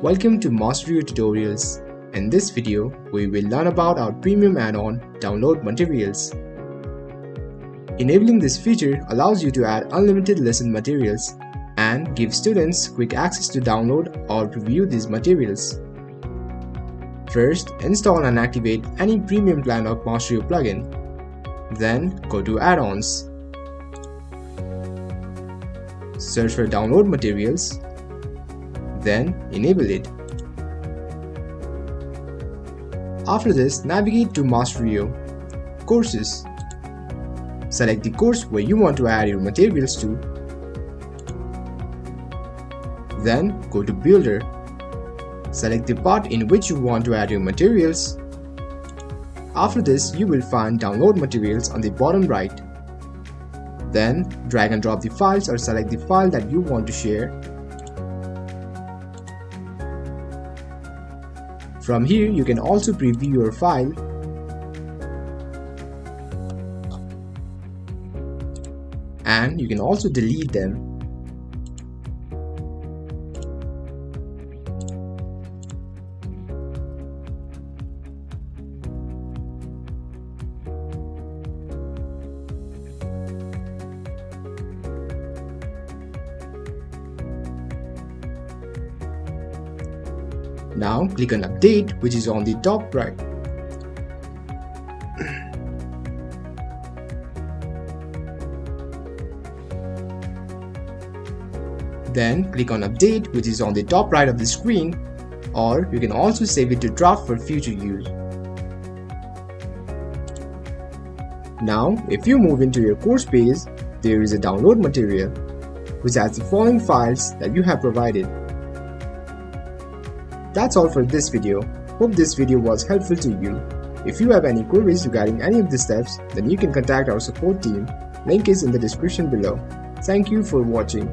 Welcome to Masteriyo tutorials. In this video, we will learn about our premium add-on Download Materials. Enabling this feature allows you to add unlimited lesson materials and give students quick access to download or review these materials. First, install and activate any premium plan of Masteriyo plugin. Then, go to Add-ons. Search for Download Materials. Then, enable it. After this, navigate to Masteriyo, Courses. Select the course where you want to add your materials to. Then, go to Builder. Select the part in which you want to add your materials. After this, you will find Download Materials on the bottom right. Then, drag and drop the files or select the file that you want to share. From here, you can also preview your file and you can also delete them. Now click on Update, which is on the top right. Then click on Update, which is on the top right of the screen, or you can also save it to draft for future use. Now, if you move into your course page, there is a download material, which has the following files that you have provided. That's all for this video. Hope this video was helpful to you. If you have any queries regarding any of the steps, then you can contact our support team. Link is in the description below. Thank you for watching.